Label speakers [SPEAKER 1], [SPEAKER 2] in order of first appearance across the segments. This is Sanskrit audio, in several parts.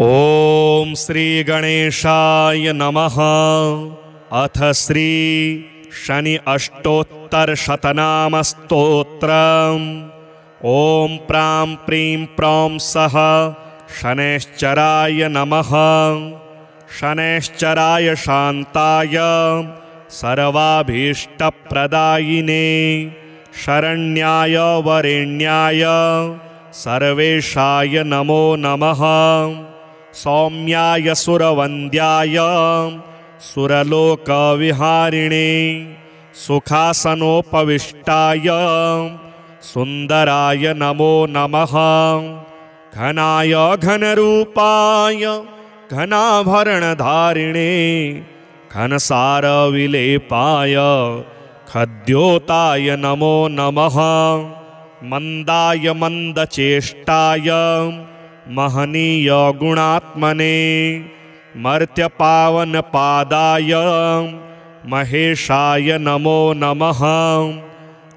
[SPEAKER 1] ॐ श्री गणेशाय नमः। अथ श्री शनि अष्टोत्तरशतनाम स्तोत्रम्। ॐ प्रां प्रीं प्रौं सः शनैश्चराय नमः। शनैश्चराय शान्ताय सर्वाभीष्टप्रदायिने शरण्याय वरेण्याय सर्वेशाय नमो नमः। सौम्याय सुरवन्द्याय सुरलोकविहारिणे सुखासनोपविष्टाय सुन्दराय नमो नमः। घनाय घनरूपाय घनाभरणधारिणे घनसारविलेपाय खद्योताय नमो नमः। मंदाय मंदचेष्टाय महनीय गुणात्मने मर्त्यपावनपादाय महेशाय नमो नमः।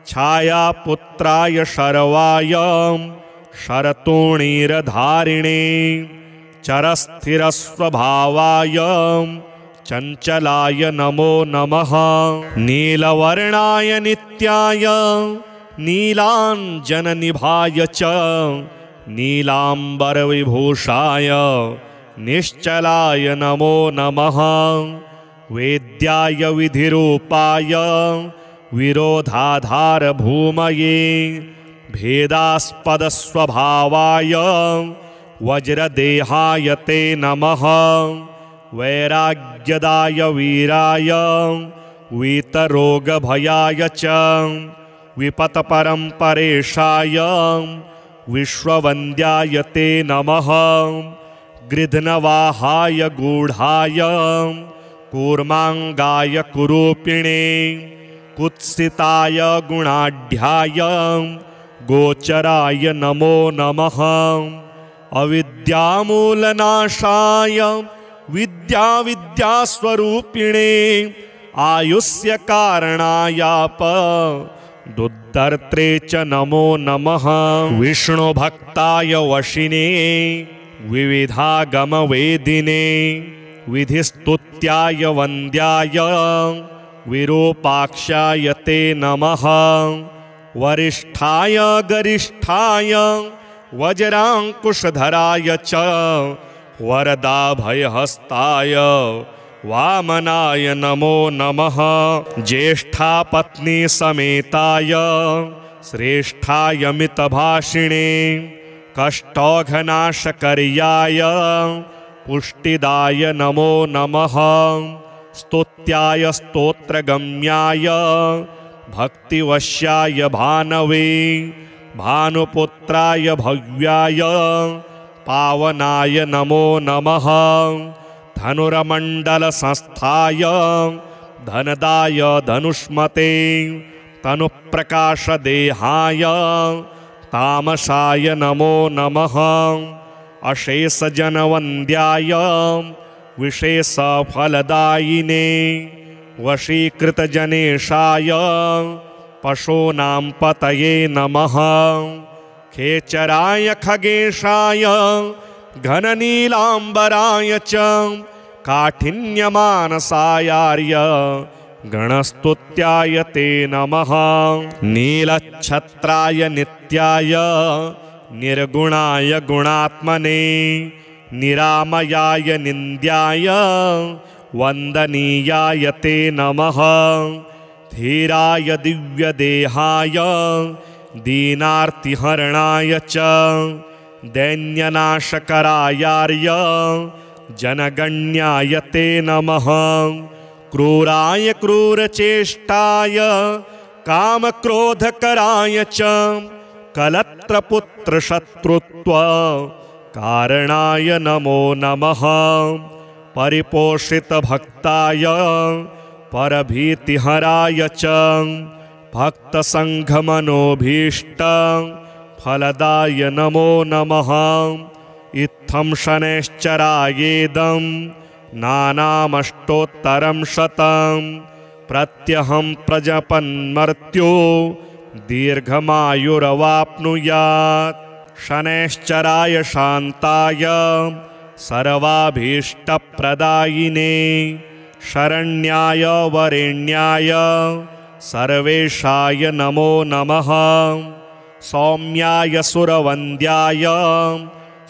[SPEAKER 1] छायापुत्राय शर्वाय शरतोणीरधारिणे चरस्थिरस्वभावाय चञ्चलाय नमो नमः। नीलवर्णाय नित्याय नीलाञ्जननिभाय च नीलाम्बरविभूषाय निश्चलाय नमो नमः। वेद्याय विधिरूपाय विरोधाधारभूमये भेदास्पदस्वभावाय वज्रदेहाय ते नमः। वैराग्यदाय वीराय वीतरोगभयाय च विपत्परम्परेशाय विश्ववन्द्याय ते नमः। गृध्नवाहाय गूढाय कूर्माङ्गाय कुरूपिणे कुत्सिताय गुणाढ्याय गोचराय नमो नमः। अविद्यामूलनाशाय विद्यास्वरूपिणे आयुष्य कारणायाप दुद्धर्त्रे च नमो नमः। विष्णुभक्ताय वशिने विविधागमवेदिने विधिस्तुत्याय वन्द्याय विरूपाक्षाय ते नमः। वरिष्ठाय गरिष्ठाय वज्राङ्कुशधराय च वरदाभयहस्ताय वामनाय नमो नमः। ज्येष्ठापत्नी समेताय श्रेष्ठाय मितभाषिणे कष्टौघनाशकर्याय पुष्टिदाय नमो नमः। स्तुत्याय स्तोत्रगम्याय भक्तिवश्याय भानवे भानुपुत्राय भव्याय पावनाय नमो नमः। धनुरमण्डलसंस्थाय धनदाय धनुष्मते तनुप्रकाशदेहाय तामसाय नमो नमः। अशेषजनवन्द्याय विशेषफलदायिने वशीकृतजनेशाय पशूनां पतये नमः। खेचराय खगेशाय घननीलाम्बराय च काठिन्यमानसायार्य गणस्तुत्याय ते नमः। नीलच्छत्राय नित्याय निर्गुणाय गुणात्मने निरामयाय निन्द्याय वन्दनीयाय ते नमः। धीराय दिव्यदेहाय दीनार्तिहरणाय च दैन्यनाशकरायार्य जनगण्याय ते नमः। क्रूराय क्रूरचेष्टाय कामक्रोधकराय च कलत्रपुत्रशत्रुत्व कारणाय नमो नमः। परिपोषितभक्ताय परभीतिहराय च भक्तसङ्घमनोभीष्ट फलदाय नमो नमः। इत्थं शनैश्चरायेदं नानामष्टोत्तरं शतं प्रत्यहं प्रजपन्मर्त्यो दीर्घमायुरवाप्नुयात्। शनैश्चराय शान्ताय सर्वाभीष्टप्रदायिने शरण्याय वरेण्याय सर्वेशाय नमो नमः। सौम्याय सुरवन्द्याय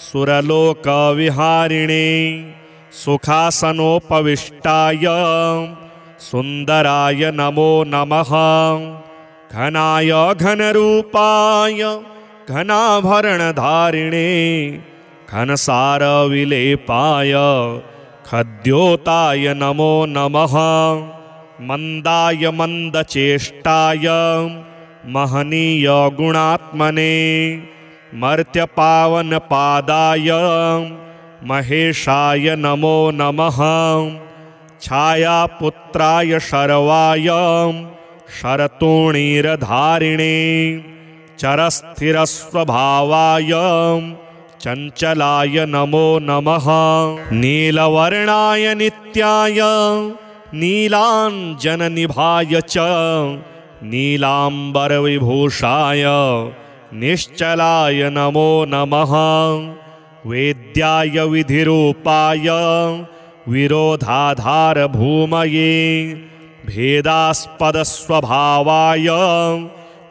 [SPEAKER 1] सुरलोकविहारिणे सुखासनोपविष्टाय सुन्दराय नमो नमः। घनाय घनरूपाय घनाभरणधारिणे घनसारविलेपाय खद्योताय नमो नमः। मन्दाय मन्दचेष्टाय महनीय गुणात्मने मर्त्यपावनपादाय महेशाय नमो नमः। छायापुत्राय शर्वाय शरतोणीरधारिणे चरस्थिरस्वभावाय चञ्चलाय नमो नमः। नीलवर्णाय नित्याय नीलाञ्जननिभाय च नीलाम्बरविभूषाय निश्चलाय नमो नमः। वेद्याय विधिरूपाय विरोधाधारभूमये भेदास्पदस्वभावाय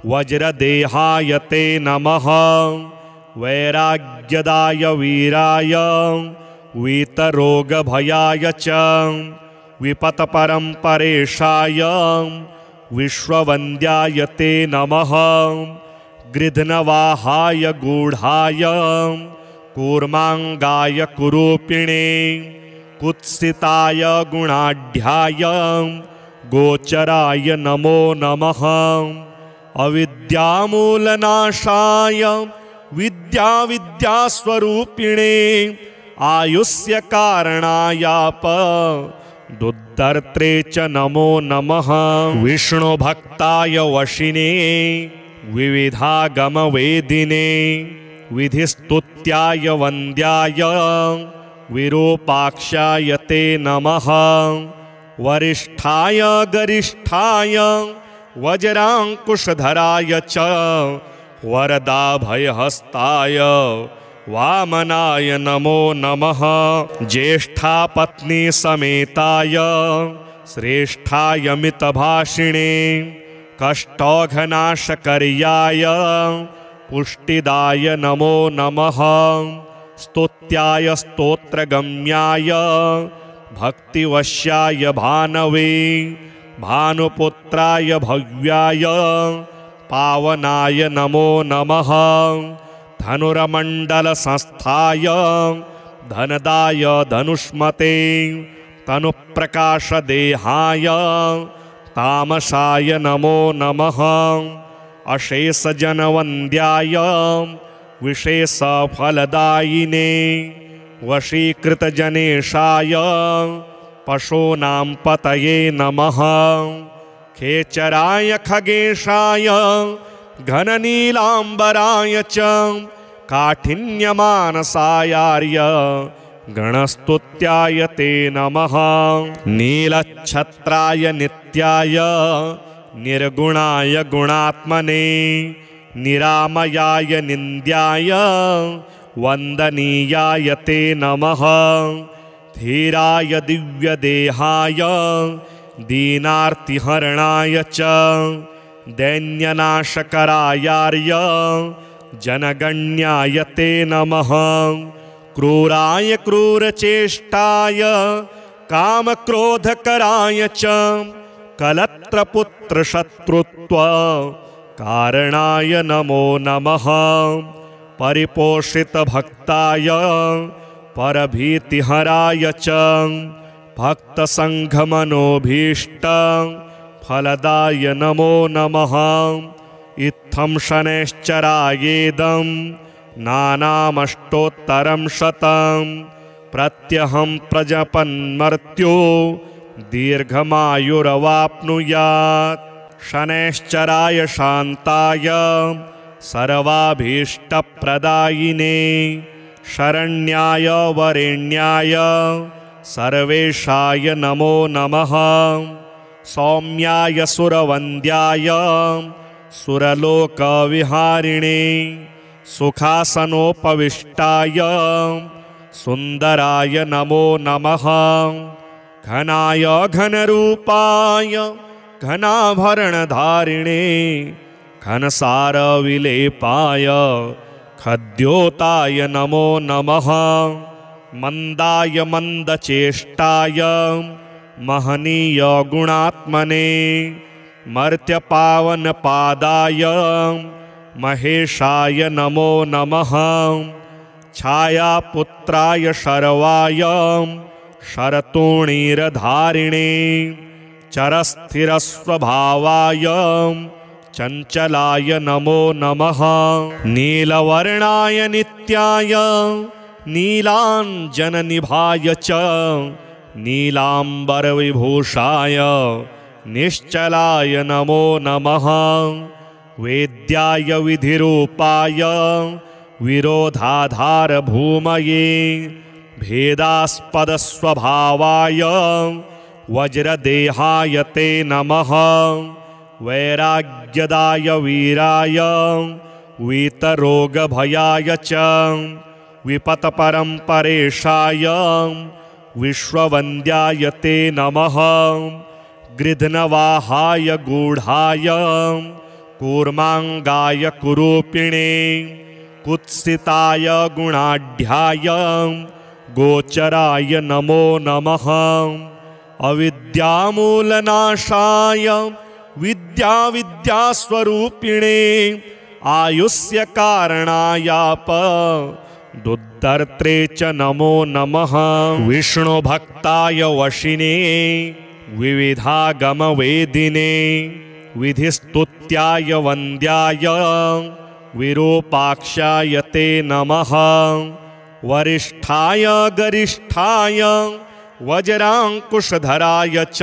[SPEAKER 1] वज्रदेहाय ते नमः। वैराग्यदाय वीराय वीतरोगभयाय च विपत्परम्परेशाय विश्ववन्द्याय ते नमः। गृध्नवाहाय गूढाय कूर्माङ्गाय कुरूपिणे कुत्सिताय गुणाढ्याय गोचराय नमो नमः। अविद्यामूलनाशाय विद्यास्वरूपिणे आयुष्यकारणायाप दुद्धर्त्रे च नमो नमः। विष्णुभक्ताय वशिने विविधागमवेदिने विधिस्तुत्याय वन्द्याय विरूपाक्षाय ते नमः। वरिष्ठाय गरिष्ठाय वज्राङ्कुशधराय च वरदाभयहस्ताय वामनाय नमो नमः। ज्येष्ठापत्नी समेताय श्रेष्ठाय मितभाषिणे कष्टौघनाशकर्याय पुष्टिदाय नमो नमः। स्तुत्याय स्तोत्रगम्याय भक्तिवश्याय भानवे भानुपुत्राय भव्याय पावनाय नमो नमः। धनुर्मण्डलसंस्थाय धनदाय धनुष्मते तनुप्रकाशदेहाय तामसाय नमो नमः। अशेषजनवन्द्याय विशेषफलदायिने वशीकृतजनेशाय पशूनां पतये नमः। खेचराय खगेशाय घननीलाम्बराय च काठिन्यमानसायार्य गणस्तुत्याय ते नमः। नीलच्छत्राय नित्याय निर्गुणाय गुणात्मने निरामयाय निन्द्याय वन्दनीयाय ते नमः। धीराय दिव्यदेहाय दीनार्तिहरणाय च दैन्यनाशकरायार्य जनगण्याय ते नमः। क्रूराय क्रूरचेष्टाय कामक्रोधकराय च कलत्रपुत्रशत्रुत्व कारणाय नमो नमः। परिपोषितभक्ताय परभीतिहराय च भक्तसङ्घमनोभीष्ट फलदाय नमो नमः। इत्थं शनैश्चरायेदं नानामष्टोत्तरं शतं प्रत्यहं प्रजपन्मर्त्यो दीर्घमायुरवाप्नुयात्। शनैश्चराय शान्ताय सर्वाभीष्टप्रदायिने शरण्याय वरेण्याय सर्वेशाय नमो नमः। सौम्याय सुरवन्द्याय सुरलोकविहारिणे सुखासनोपविष्टाय सुन्दराय नमो नमः। घनाय घनरूपाय घनाभरणधारिणे घनसारविलेपाय खद्योताय नमो नमः। मंदाय मंदचेष्टाय महनीय गुणात्मने मर्त्यपावनपादाय महेशाय नमो नमः। छायापुत्राय शर्वाय शरतोणीरधारिणे चरस्थिरस्वभावाय चंचलाय नमो नमः। नीलवर्णाय नित्याय नीलांजननिभाय च नीलांबरविभूषाय निश्चलाय नमो नमः। वेद्याय विधिरूपाय विरोधाधारभूमये भेदास्पदस्वभावाय वज्रदेहाय ते नमः। वैराग्यदाय वीराय वीतरोगभयाय च विपत्परम्परेशाय विश्ववन्द्याय ते नमः। गृध्नवाहाय गूढाय कूर्मांगाय कुरूपिणे कुत्सिताय गुणाढ्याय गोचराय नमो नमः। अविद्यामूलनाशाय विद्यास्वरूपिणे आयुष्य कारणायाप दुद्धर्त्रे च नमो नमः। विष्णुभक्ताय वशिने विविधागमवेदिने विधिस्तुत्याय वन्द्याय विरूपाक्षाय ते नमः। वरिष्ठाय गरिष्ठाय वज्रांकुशधराय च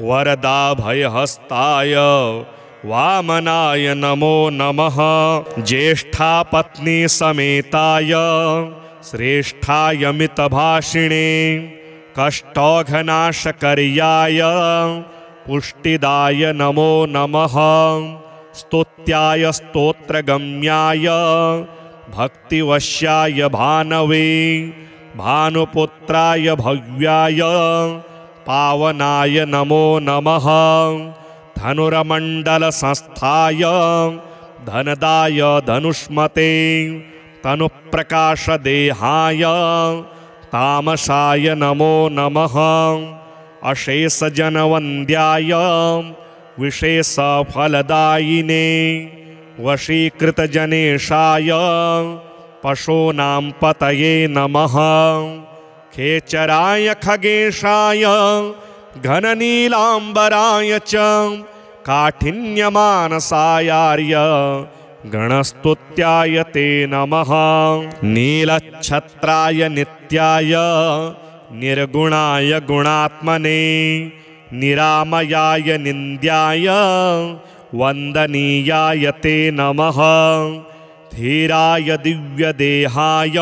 [SPEAKER 1] वरदाभयहस्ताय वामनाय नमो नमः। ज्येष्ठापत्नी समेताय श्रेष्ठाय मितभाषिणे कष्टौघनाशकर्याय पुष्टिदाय नमो नमः। स्तुत्याय स्तोत्रगम्याय भक्तिवश्याय भानवे भानुपुत्राय भव्याय पावनाय नमो नमः। धनुर्मण्डलसंस्थाय धनदाय धनुष्मते तनुप्रकाशदेहाय तामसाय नमो नमः। अशेषजनवन्द्याय विशेषफलदायिने वशीकृतजनेशाय पशूनां पतये नमः। खेचराय खगेशाय घननीलांबराय च काठिन्यमानसायार्य गणस्तुत्याय ते नमः। नीलच्छत्राय नित्याय निर्गुणाय गुणात्मने निरामयाय निन्द्याय वन्दनीयाय ते नमः। धीराय दिव्यदेहाय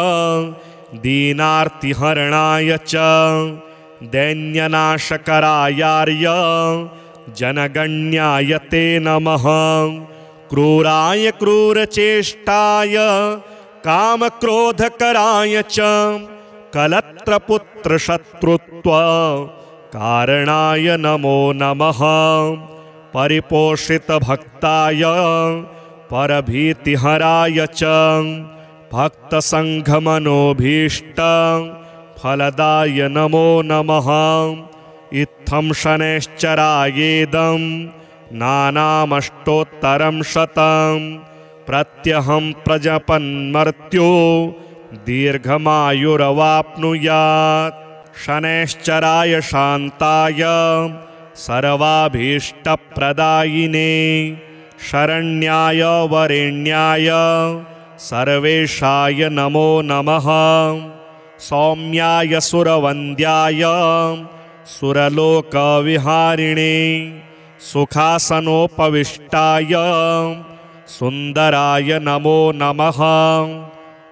[SPEAKER 1] दीनार्तिहरणाय च दैन्यनाशकरायार्य जनगण्याय ते नमः। क्रूराय क्रूरचेष्टाय कामक्रोधकराय च कलत्रपुत्रशत्रुत्व कारणाय नमो नमः। परिपोषितभक्ताय परभीतिहराय च भक्तसङ्घमनोभीष्ट फलदाय नमो नमः। इत्थं शनैश्चरायेदं नानामष्टोत्तरं शतं प्रत्यहं प्रजपन्मर्त्यो दीर्घमायुरवाप्नुयात्। शनैश्चराय शान्ताय सर्वाभीष्टप्रदायिने शरण्याय वरेण्याय सर्वेशाय नमो नमः। सौम्याय सुरवन्द्याय सुरलोकविहारिणे सुखासनोपविष्टाय सुन्दराय नमो नमः।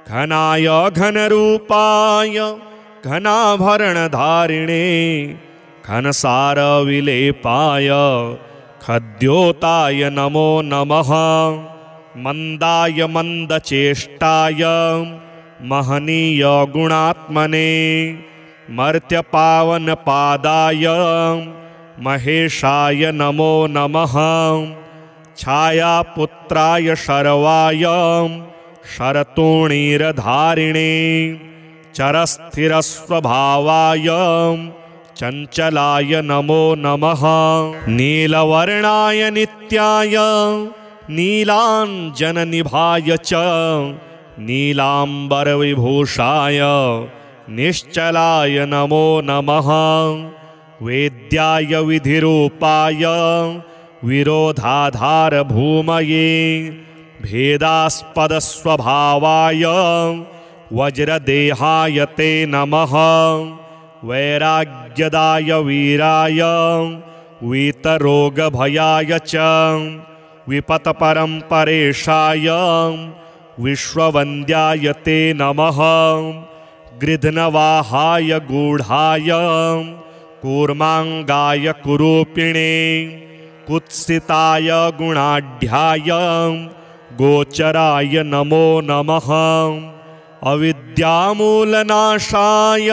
[SPEAKER 1] घनाय घनरूपाय घनाभरणधारिणे घनसारविलेपाय खद्योताय नमो नमः। मंदाय मंदचेष्टाय महनीय गुणात्मने मर्त्यपावनपादाय महेशाय नमो नमः। छायापुत्राय शर्वाय शरतोणीरधारिणे चरस्थिरस्वभावाय चञ्चलाय नमो नमः। नीलवर्णाय नित्याय नीलाञ्जननिभाय च नीलाम्बरविभूषाय निश्चलाय नमो नमः। वेद्याय विधिरूपाय विरोधाधारभूमये भेदास्पदस्वभावाय वज्रदेहाय ते नमः। वैराग्यदाय वीराय वीतरोगभयाय च विपत्परम्परेशाय विश्ववन्द्याय ते नमः। गृध्नवाहाय गूढाय कूर्माङ्गाय कुरूपिणे कुत्सिताय गुणाढ्याय गोचराय नमो नमः। अविद्यामूलनाशाय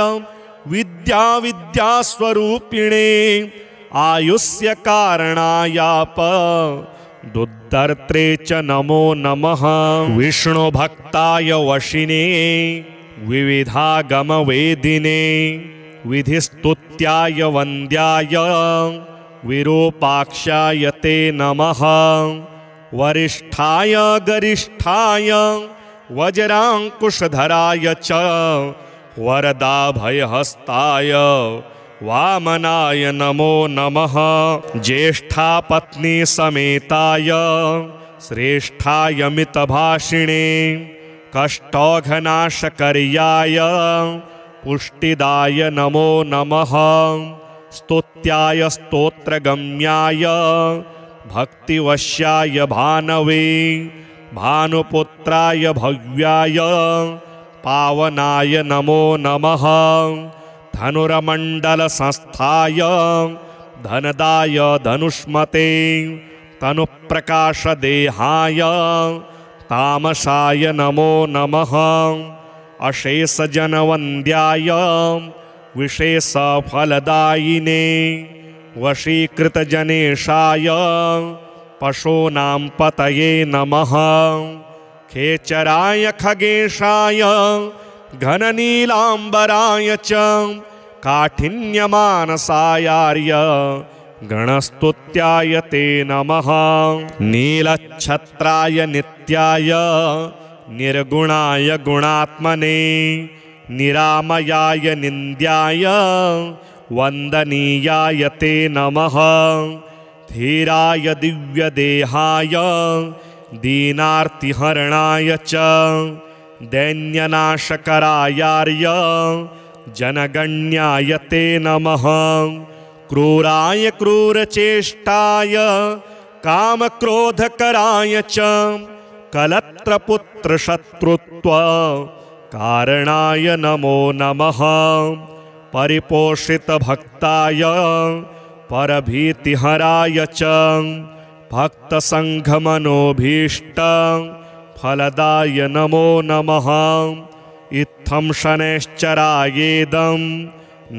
[SPEAKER 1] विद्यास्वरूपिणे आयुष्य कारणायाप दुद्धर्त्रे च नमो नमः। विष्णुभक्ताय वशिने विविधागमवेदिने विधिस्तुत्याय वन्द्याय विरूपाक्षाय ते नमः। वरिष्ठाय गरिष्ठाय वज्राङ्कुशधराय च वरदाभयहस्ताय वामनाय नमो नमः। ज्येष्ठापत्नी समेताय श्रेष्ठाय मितभाषिणे कष्टौघनाशकर्याय पुष्टिदाय नमो नमः। स्तुत्याय स्तोत्रगम्याय भक्तिवश्याय भानवे भानुपुत्राय भव्याय पावनाय नमो नमः। धनुर्मण्डलसंस्थाय धनदाय धनुष्मते तनुप्रकाशदेहाय तामसाय नमो नमः। अशेषजनवन्द्याय विशेषफलदायिने वशीकृतजनेशाय पशूनां पतये नमः। खेचराय खगेशाय घननीलाम्बराय च काठिन्यमानसायार्य गणस्तुत्याय ते नमः। नीलच्छत्राय नित्याय निर्गुणाय गुणात्मने निरामयाय निन्द्याय वन्दनीयाय ते नमः। धीराय दिव्यदेहाय दीनार्तिहरणाय च दैन्यनाशकरायार्य जनगण्याय ते नमः। क्रूराय क्रूरचेष्टाय कामक्रोधकराय च कलत्रपुत्रशत्रुत्व कारणाय नमो नमः। परिपोषितभक्ताय परभीतिहराय च भक्तसङ्घमनोभीष्ट फलदाय नमो नमः। इत्थं शनैश्चरायेदं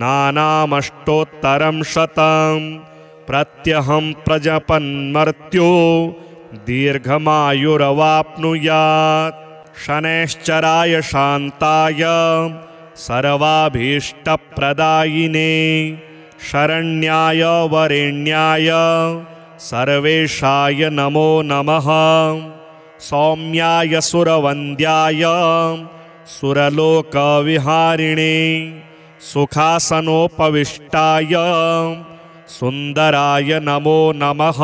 [SPEAKER 1] नानामष्टोत्तरं शतं प्रत्यहं प्रजपन्मर्त्यो दीर्घमायुरवाप्नुयात्। शनैश्चराय शान्ताय सर्वाभीष्टप्रदायिने शरण्याय वरेण्याय सर्वेशाय नमो नमः। सौम्याय सुरवन्द्याय सुरलोकविहारिणे सुखासनोपविष्टाय सुन्दराय नमो नमः।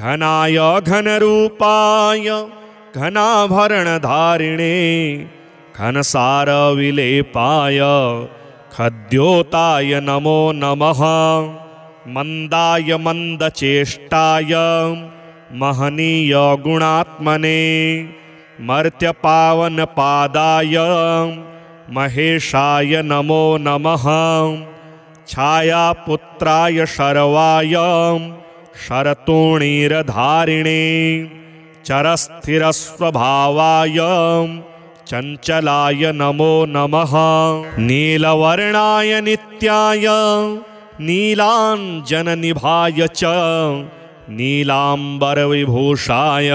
[SPEAKER 1] घनाय घनरूपाय घनाभरणधारिणे घनसारविलेपाय खद्योताय नमो नमः। मंदाय मंदचेष्टाय महनीय गुणात्मने मर्त्यपावनपादाय महेशाय नमो नमः। छायापुत्राय शर्वाय शरतोणीरधारिणे चरस्थिरस्वभावाय चञ्चलाय नमो नमः। नीलवर्णाय नित्याय नीलाञ्जननिभाय च नीलाम्बरविभूषाय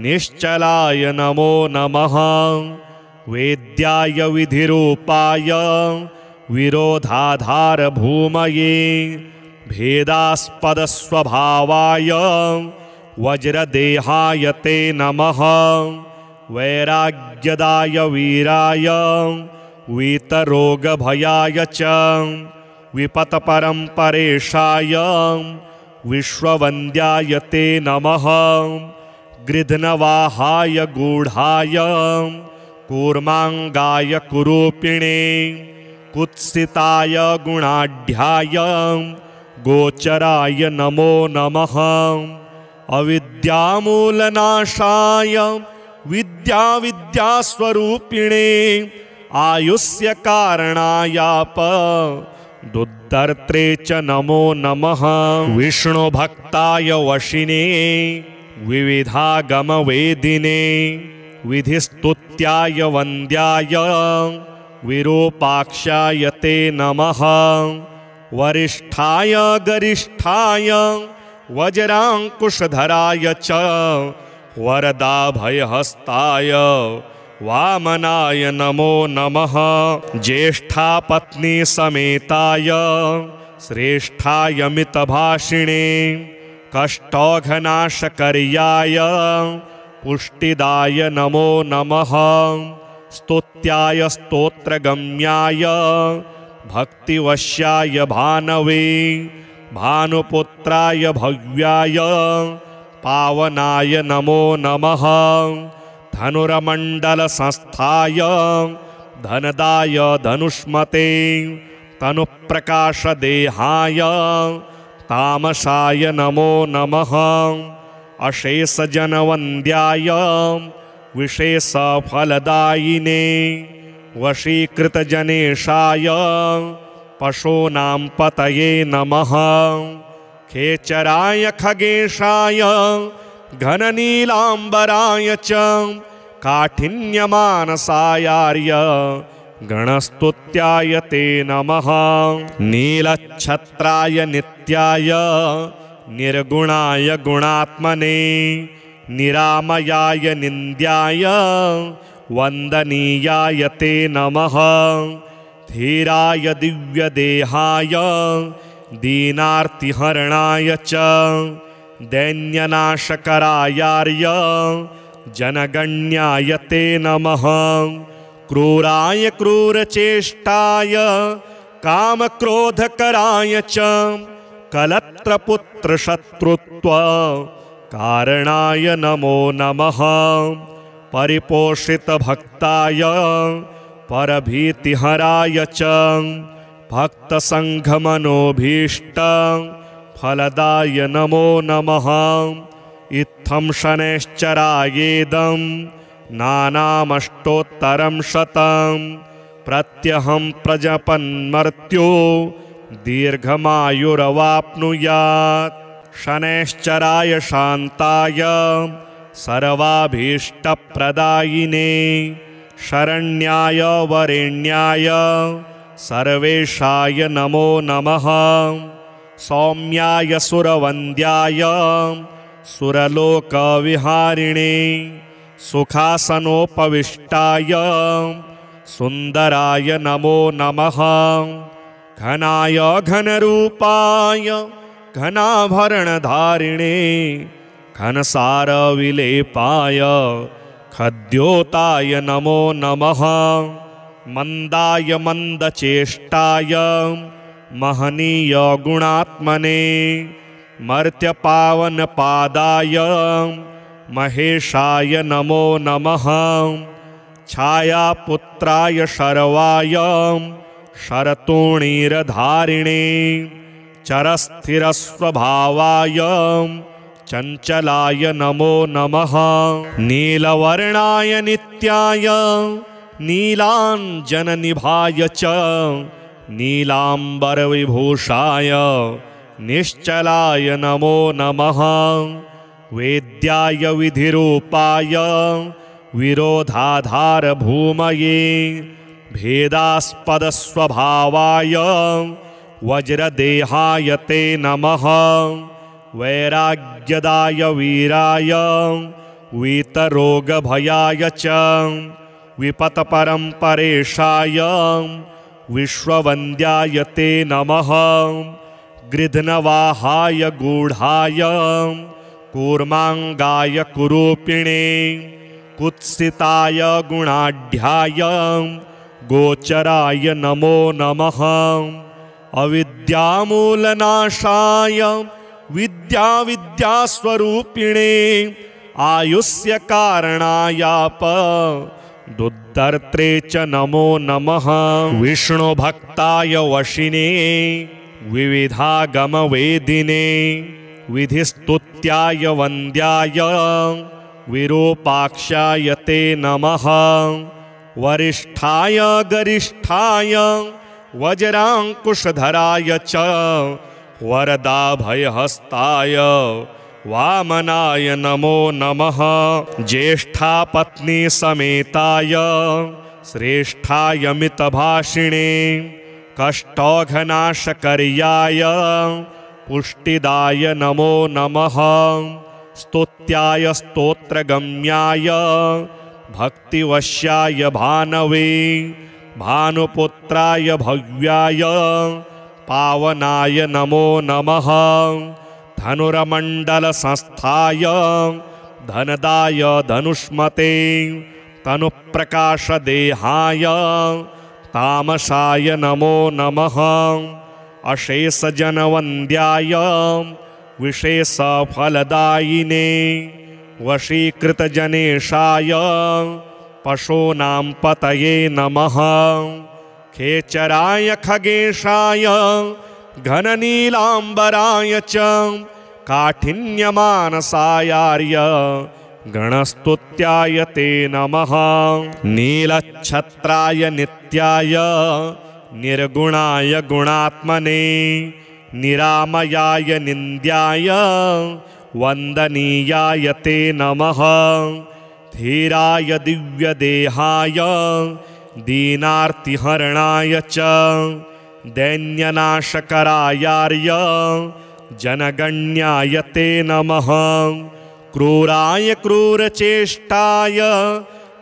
[SPEAKER 1] निश्चलाय नमो नमः। वेद्याय विधिरूपाय विरोधाधारभूमये भेदास्पदस्वभावाय वज्रदेहाय ते नमः। वैराग्यदाय वीराय वीतरोगभयाय च विपत्परम्परेशाय विश्ववन्द्याय ते नमः। गृध्नवाहाय गूढाय कूर्माङ्गाय कुरूपिणे कुत्सिताय गुणाढ्याय गोचराय नमो नमः। अविद्यामूलनाशाय विद्यास्वरूपिणे आयुष्य कारणायाप दुद्धर्त्रे च नमो नमः। विष्णुभक्ताय वशिने विविधागमवेदिने विधिस्तुत्याय वन्द्याय विरूपाक्षाय ते नमः। वरिष्ठाय गरिष्ठाय वज्राङ्कुशधराय च वरदाभयहस्ताय वामनाय नमो नमः। ज्येष्ठापत्नी समेताय श्रेष्ठाय मितभाषिणे कष्टौघनाशकर्याय पुष्टिदाय नमो नमः। स्तुत्याय स्तोत्रगम्याय भक्तिवश्याय भानवे भानुपुत्राय भव्याय पावनाय नमो नमः। धनुर्मण्डलसंस्थाय धनदाय धनुष्मते तनुप्रकाशदेहाय तामसाय नमो नमः। अशेषजनवन्द्याय विशेषफलदायिने वशीकृतजनेशाय पशूनां पतये नमः। खेचराय खगेशाय घननीलाम्बराय च काठिन्यमानसायार्य गणस्तुत्याय ते नमः। नीलच्छत्राय नित्याय निर्गुणाय गुणात्मने निरामयाय निन्द्याय वन्दनीयाय ते नमः। धीराय दिव्यदेहाय दीनार्तिहरणाय च दैन्यनाशकरायार्य जनगण्याय ते नमः। क्रूराय क्रूरचेष्टाय कामक्रोधकराय च कलत्रपुत्रशत्रुत्व कारणाय नमो नमः। परिपोषितभक्ताय परभीतिहराय च भक्तसङ्घमनोभीष्ट फलदाय नमो नमः। इत्थं शनैश्चरायेदं नानामष्टोत्तरं शतं प्रत्यहं प्रजपन्मर्त्यो दीर्घमायुरवाप्नुयात्। शनैश्चराय शान्ताय सर्वाभीष्टप्रदायिने शरण्याय वरेण्याय सर्वेशाय नमो नमः। सौम्याय सुरवन्द्याय सुरलोकविहारिणे सुखासनोपविष्टाय सुन्दराय नमो नमः। घनाय घनरूपाय घनाभरणधारिणे घनसारविलेपाय खद्योताय नमो नमः। मन्दाय मन्दचेष्टाय महनीय गुणात्मने मर्त्यपावनपादाय महेशाय नमो नमः। छायापुत्राय शर्वाय शरतोणीरधारिणे चरस्थिरस्वभावाय चञ्चलाय नमो नमः। नीलवर्णाय नित्याय नीलाञ्जननिभाय च नीलाम्बरविभूषाय निश्चलाय नमो नमः। वेद्याय विधिरूपाय विरोधाधार भूमये भेदास्पदस्वभावाय वज्रदेहाय ते नमः वैराग्यदाय वीराय वीतरोगभयाय च विपत्परम्परेशाय विश्ववन्द्याय ते नमः गृध्नवाहाय गूढाय कूर्माङ्गाय कुरूपिणे कुत्सिताय गुणाढ्याय गोचराय नमो नमः अविद्यामूलनाशाय विद्यास्वरूपिणे आयुष्य कारणायाप दुद्धर्त्रे च नमो नमः विष्णुभक्ताय वशिने विविधागमवेदिने विधिस्तुत्याय वन्द्याय विरूपाक्षाय ते नमः वरिष्ठाय गरिष्ठाय वज्रांकुशधराय च वरदाभयहस्ताय वामनाय नमो नमः ज्येष्ठापत्नी समेताय श्रेष्ठाय मितभाषिणे कष्टौघनाशकर्याय पुष्टिदाय नमो नमः स्तुत्याय स्तोत्रगम्याय भक्तिवश्याय भानवे भानुपुत्राय भव्याय पावनाय नमो नमः धनुर्मण्डलसंस्थाय धनदाय धनुष्मते तनुप्रकाशदेहाय तामसाय नमो नमः अशेषजनवन्द्याय विशेषफलदायिने वशीकृतजनेशाय पशूनां पतये नमः खेचराय खगेशाय घननीलाम्बराय च काठिन्यमानसायार्य गणस्तुत्याय ते नमः नीलच्छत्राय नित्याय निर्गुणाय गुणात्मने निरामयाय निन्द्याय वन्दनीयाय ते नमः धीराय दिव्यदेहाय दीनार्तिहरणाय च दैन्यनाशकरायार्य जनगण्याय ते नमः क्रूराय क्रूरचेष्टाय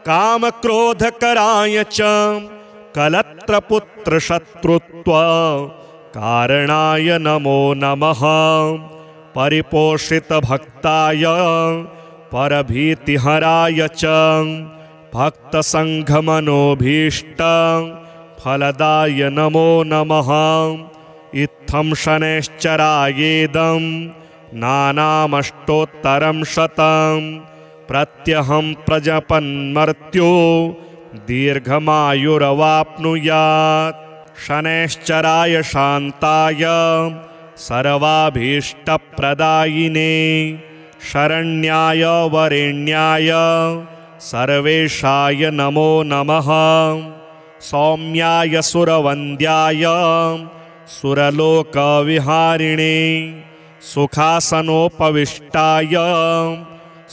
[SPEAKER 1] कामक्रोधकराय च कलत्रपुत्रशत्रुत्व कारणाय नमो नमः परिपोषितभक्ताय परभीतिहराय च भक्तसङ्घमनोभीष्ट फलदाय नमो नमः इत्थं शनैश्चरायेदं नानामष्टोत्तरं शतं प्रत्यहं प्रजपन्मर्त्यो दीर्घमायुरवाप्नुयात् शनैश्चराय शान्ताय सर्वाभीष्टप्रदायिने शरण्याय वरेण्याय सर्वेशाय नमो नमः सौम्याय सुरवन्द्याय सुरलोकविहारिणे सुखासनोपविष्टाय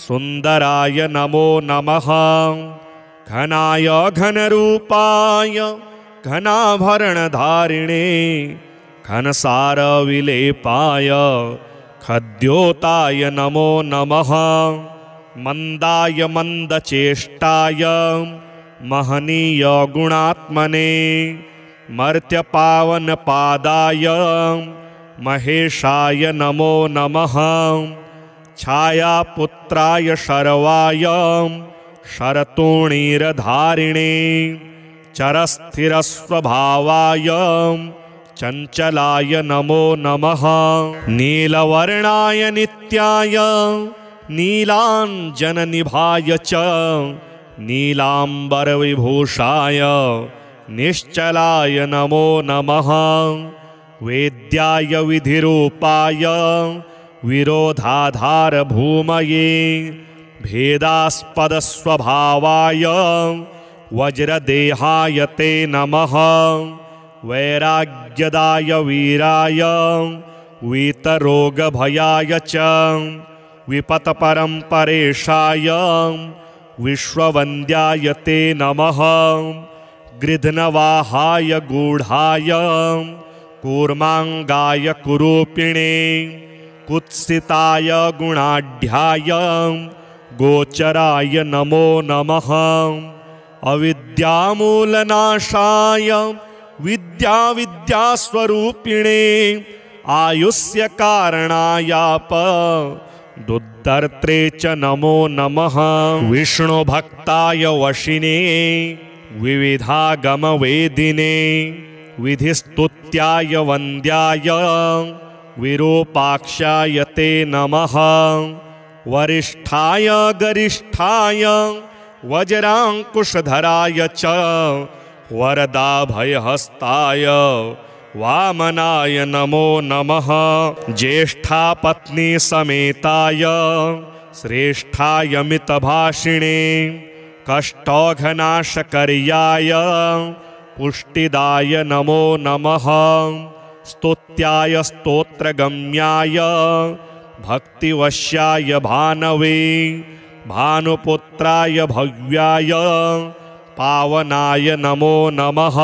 [SPEAKER 1] सुन्दराय नमो नमः घनाय घनरूपाय घनाभरणधारिणे घनसारविलेपाय खद्योताय नमो नमः मंदाय मंदचेष्टाय महनीय गुणात्मने मर्त्यपावनपादाय महेशाय नमो नमः छायापुत्राय शर्वाय शरतोणीरधारिणे चरस्थिरस्वभावाय चंचलाय नमो नमः नीलवर्णाय नित्याय नीलांजननिभाय च नीलांबरविभूषाय निश्चलाय नमो नमः वेद्याय विधिरूपाय विरोधाधार भूमये भेदास्पदस्वभावाय वज्रदेहाय ते नमः वैराग्यदाय वीराय वीतरोगभयाय च विपत्परम्परेशाय विश्ववन्द्याय ते नमः गृध्नवाहाय गूढाय कूर्मांगाय कुरूपिणे कुत्सिताय गुणाढ्याय गोचराय नमो नमः अविद्यामूलनाशाय विद्यास्वरूपिणे आयुष्य कारणायाप दुद्धर्त्रे च नमो नमः विष्णुभक्ताय वशिने विविधागमवेदिने विधिस्तुत्याय वन्द्याय विरूपाक्षाय ते नमः वरिष्ठाय गरिष्ठाय वज्रांकुशधराय च वरदाभयहस्ताय वामनाय नमो नमः ज्येष्ठापत्नी समेताय श्रेष्ठाय मितभाषिणे कष्टौघनाशकर्याय पुष्टिदाय नमो नमः स्तुत्याय स्तोत्रगम्याय भक्तिवश्याय भानवे भानुपुत्राय भव्याय पावनाय नमो नमः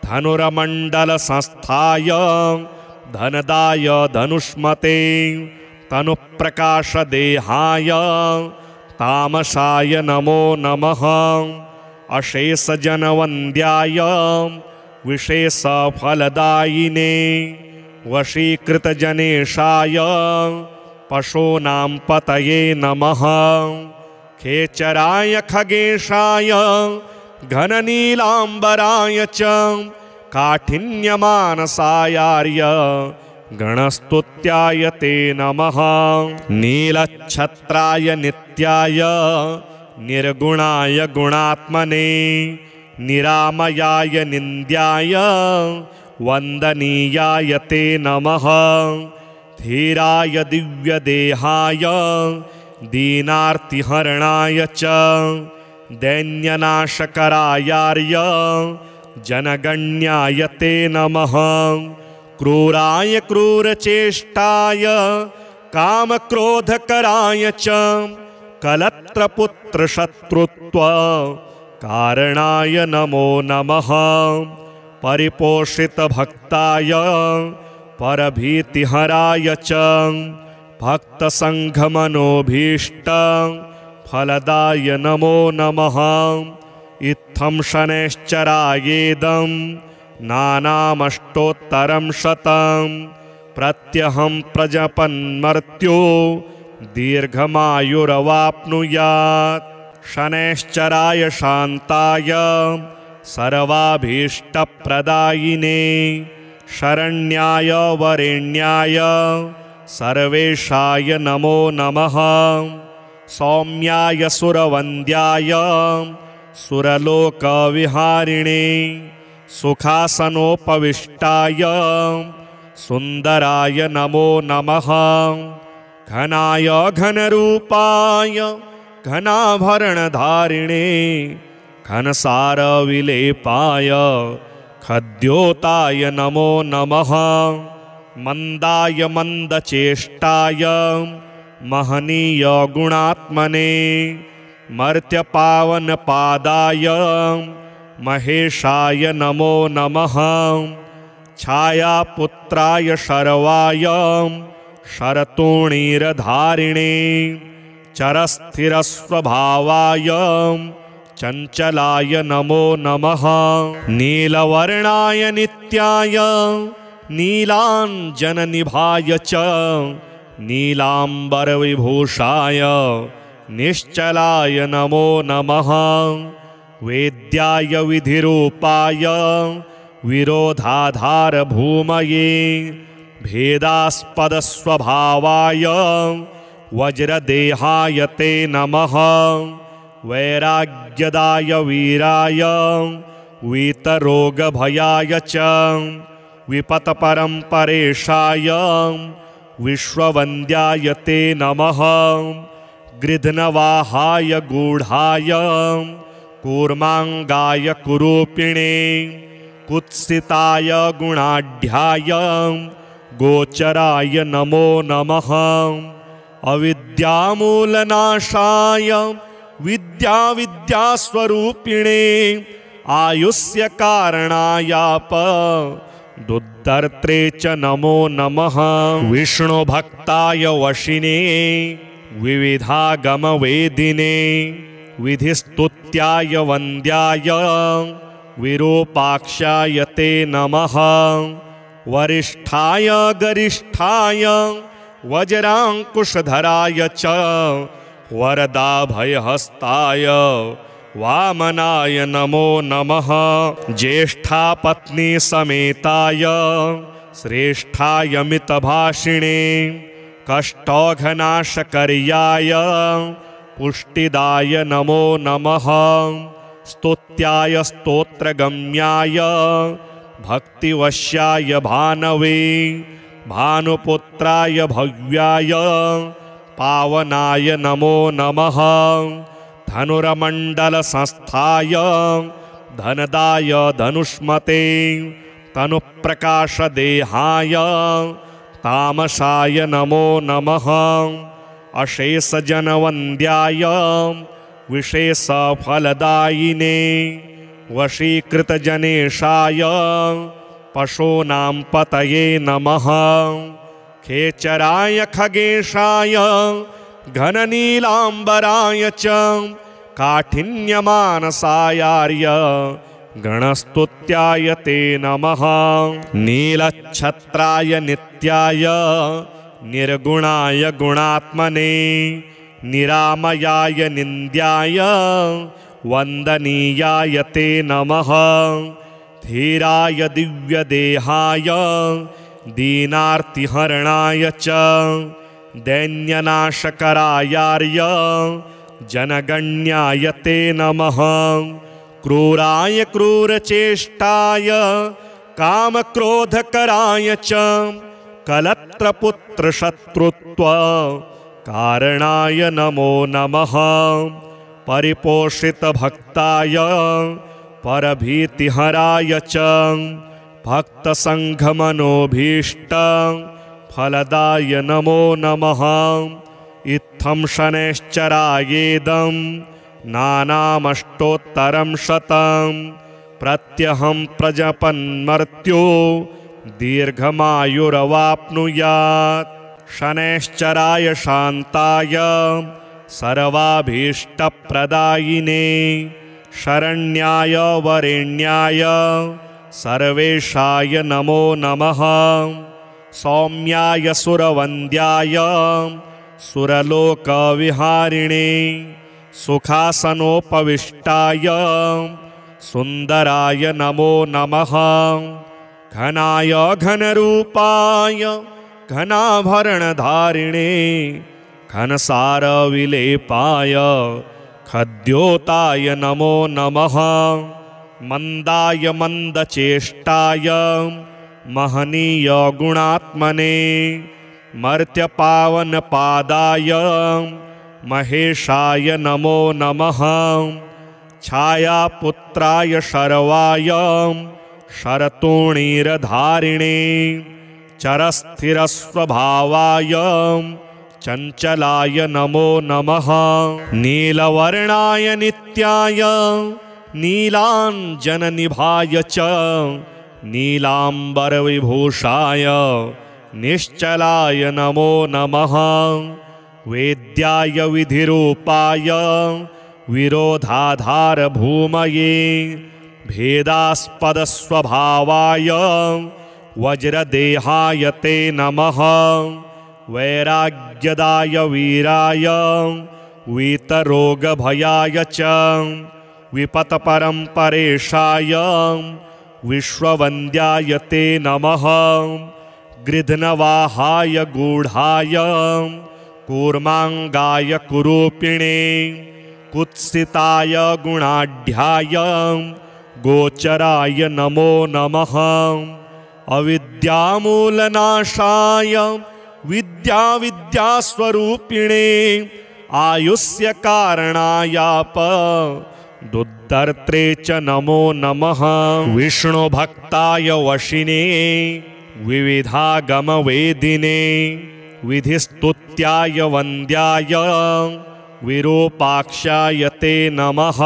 [SPEAKER 1] धनुर्मण्डलसंस्थाय धनदाय धनुष्मते तनुप्रकाशदेहाय तामसाय नमो नमः अशेषजनवन्द्याय विशेषफलदायिने वशीकृतजनेशाय पशूनां पतये नमः खेचराय खगेशाय घननीलाम्बराय च काठिन्यमानसायार्य गणस्तुत्याय ते नमः नीलच्छत्राय नित्याय निर्गुणाय गुणात्मने निरामयाय निन्द्याय वन्दनीयाय ते नमः धीराय दिव्यदेहाय दीनार्तिहरणाय च दैन्यनाशकरायार्य जनगण्याय ते नमः क्रूराय क्रूरचेष्टाय कामक्रोधकराय च कलत्रपुत्रशत्रुत्व कारणाय नमो नमः परिपोषितभक्ताय परभीतिहराय च भक्तसङ्घमनोभीष्ट फलदाय नमो नमः इत्थं शनैश्चरायेदं नानामष्टोत्तरं शतं प्रत्यहं प्रजपन्मर्त्यो दीर्घमायुरवाप्नुयात् शनैश्चराय शान्ताय सर्वाभीष्टप्रदायिने शरण्याय वरेण्याय सर्वेशाय नमो नमः सौम्याय सुरवन्द्याय सुरलोकविहारिणे सुखासनोपविष्टाय सुन्दराय नमो नमः घनाय घनरूपाय घनाभरणधारिणे घनसारविलेपाय खद्योताय नमो नमः मंदाय मंदचेष्टाय महनीय गुणात्मने मर्त्यपावनपादाय महेशाय नमो नमः छायापुत्राय शर्वाय शरतोणीरधारिणे चरस्थिरस्वभावाय चंचलाय नमो नमः नीलवर्णाय नित्याय नीलांजननिभाय च नीलांबरविभूषाय निश्चलाय नमो नमः वेद्याय विधिरूपाय विरोधाधारभूमये भेदास्पदस्वभावाय वज्रदेहाय ते नमः वैराग्यदाय वीराय वीतरोगभयाय च विपत्परम्परेशाय विश्ववन्द्याय ते नमः गृध्नवाहाय गूढाय कूर्मांगाय कुरूपिणे कुत्सिताय गुणाढ्याय गोचराय नमो नमः अविद्यामूलनाशाय विद्यास्वरूपिणे आयुष्य कारणायाप दुद्धर्त्रे च नमो नमः। विष्णु भक्ताय वशिने विविधागमवेदिने विधिस्तुत्याय वन्द्याय विरूपाक्षाय ते नमः। वरिष्ठाय गरिष्ठाय वज्रांकुशधराय च वरदाभयहस्ताय वामनाय नमो नमः। ज्येष्ठा पत्नी समेताय श्रेष्ठाय मितभाषिणे कष्टौघनाशकर्याय पुष्टिदाय नमो नमः। स्तुत्याय स्तोत्रगम्याय भक्तिवश्याय भानवे भानुपुत्राय भव्याय पावनाय नमो नमः। धनुर्मण्डलसंस्थाय धनदाय धनुष्मते तनुप्रकाशदेहाय तामसाय नमो नमः। अशेषजनवन्द्याय विशेषफलदायिने वशीकृतजनेशाय पशूनां पतये नमः। खेचराय खगेशाय घननीलाम्बराय च काठिन्यमानसायार्य गणस्तुत्याय ते नमः। नीलच्छत्राय नित्याय निर्गुणाय गुणात्मने निरामयाय निन्द्याय वन्दनीयाय ते नमः। धीराय दिव्यदेहाय दीनार्तिहरणाय च दैन्यनाशकरायार्य जनगण्याय ते नमः। क्रूराय क्रूरचेष्टाय कामक्रोधकराय च कलत्रपुत्रशत्रुत्व कारणाय नमो नमः। परिपोषितभक्ताय परभीतिहराय च भक्तसङ्घमनोभीष्ट फलदाय नमो नमः। इत्थं शनैश्चरायेदं नानामष्टोत्तरं शतं प्रत्यहं प्रजपन्मर्त्यो दीर्घमायुरवाप्नुयात्। शनैश्चराय शान्ताय सर्वाभीष्टप्रदायिने शरण्याय वरेण्याय सर्वेशाय नमो नमः। सौम्याय सुरवन्द्याय सुरलोकविहारिणे सुखासनोपविष्टाय सुन्दराय नमो नमः। घनाय घनरूपाय घनाभरणधारिणे घनसारविलेपाय खद्योताय नमो नमः। मन्दाय मन्दचेष्टाय महनीय गुणात्मने मर्त्यपावनपादाय महेशाय नमो नमः। छायापुत्राय शर्वाय शरतोणीरधारिणे चरस्थिरस्वभावाय चञ्चलाय नमो नमः। नीलवर्णाय नित्याय नीलाञ्जननिभाय च नीलाम्बरविभूषाय निश्चलाय नमो नमः। वेद्याय विधिरूपाय विरोधाधारभूमये भेदास्पदस्वभावाय वज्रदेहाय ते नमः। वैराग्यदाय वीराय वीतरोगभयाय च विपत्परम्परेशाय विश्ववन्द्याय ते नमः। गृध्नवाहाय गूढाय कूर्माङ्गाय कुरूपिणे कुत्सिताय गुणाढ्याय गोचराय नमो नमः। अविद्यामूलनाशाय विद्यास्वरूपिणे आयुष्य कारणायाप दुद्धर्त्रे च नमो नमः। विष्णु भक्ताय वशिने विविधागमवेदिने विधिस्तुत्याय वन्द्याय विरूपाक्षाय ते नमः।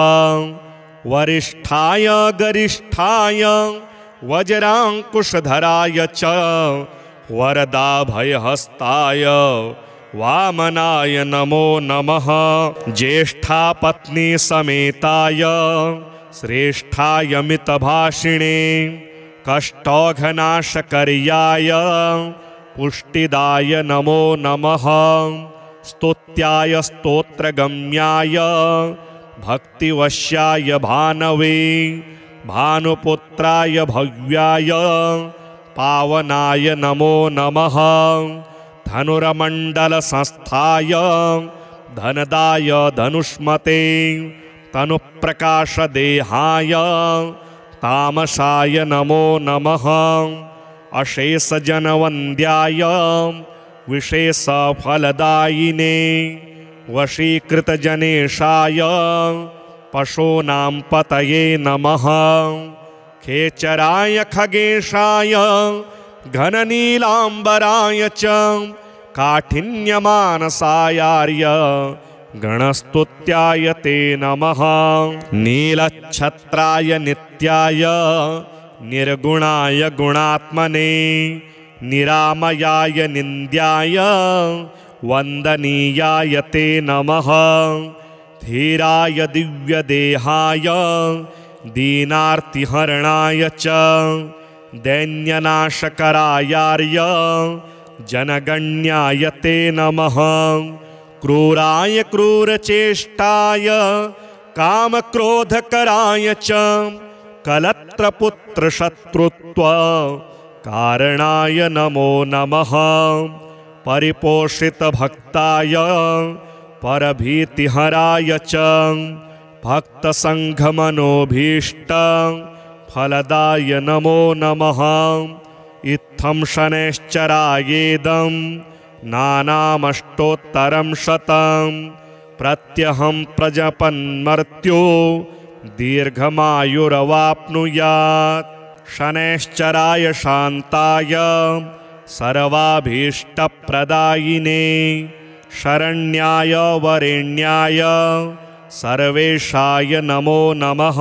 [SPEAKER 1] वरिष्ठाय गरिष्ठाय वज्रांकुशधराय च वरदाभयहस्ताय वामनाय नमो नमः। ज्येष्ठापत्नी समेताय श्रेष्ठाय मितभाषिणे कष्टौघनाशकर्याय पुष्टिदाय नमो नमः। स्तुत्याय स्तोत्रगम्याय भक्तिवश्याय भानवे भानुपुत्राय भव्याय पावनाय नमो नमः। धनुर्मण्डलसंस्थाय धनदाय धनुष्मते तनुप्रकाशदेहाय तामसाय नमो नमः। अशेषजनवन्द्याय विशेषफलदायिने वशीकृतजनेशाय पशूनां पतये नमः। खेचराय खगेशाय घननीलाम्बराय च काठिन्यमानसायार्य गणस्तुत्याय ते नमः। नीलच्छत्राय नित्याय निर्गुणाय गुणात्मने निरामयाय निन्द्याय वन्दनीयाय ते नमः। धीराय दिव्यदेहाय दीनार्तिहरणाय च दैन्यनाशकरायार्य जनगण्याय ते नमः। क्रूराय क्रूरचेष्टाय कामक्रोधकराय च कलत्रपुत्रशत्रुत्व कारणाय नमो नमः। परिपोषितभक्ताय परभीतिहराय च भक्तसङ्घमनोभीष्ट फलदाय नमो नमः। इत्थं शनैश्चरायेदं नानामष्टोत्तरं शतं प्रत्यहं प्रजपन्मर्त्यो दीर्घमायुरवाप्नुयात्। शनैश्चराय शान्ताय सर्वाभीष्टप्रदायिने शरण्याय वरेण्याय सर्वेशाय नमो नमः।